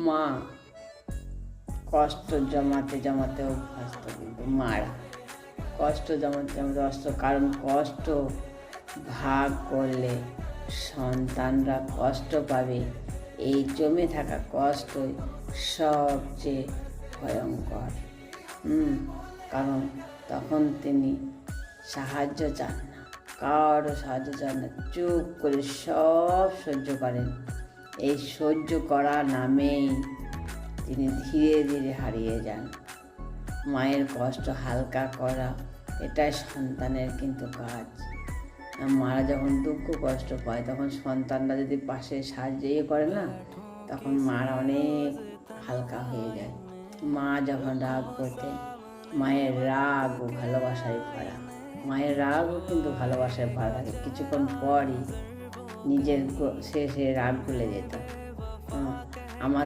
মা কষ্ট জমাতে জমাতে অভ্যস্ত, কিন্তু মারা কষ্ট জমাতে জমাতে অস্ত, কারণ কষ্ট ভাগ করলে সন্তানরা কষ্ট পাবে। এই জমে থাকা কষ্টই সবচেয়ে ভয়ঙ্কর। কারণ তখন তিনি সাহায্য চান না, কারো সাহায্য চান না, চুপ করে সব সহ্য করেন। এই সহ্য করা নামেই তিনি ধীরে ধীরে হারিয়ে যান। মায়ের কষ্ট হালকা করা এটাই সন্তানের কিন্তু কাজ। মারা যখন দুঃখ কষ্ট পায়, তখন সন্তানরা যদি পাশে সাহায্য করে না, তখন মারা অনেক হালকা হয়ে যায়। মা যখন রাগ করতেন, মায়ের রাগ ও ভালোবাসায় ভরা, মায়ের রাগও কিন্তু ভালোবাসায় ভরা থাকে। কিছুক্ষণ পরই নিজের সে রাগ ভুলে যেত।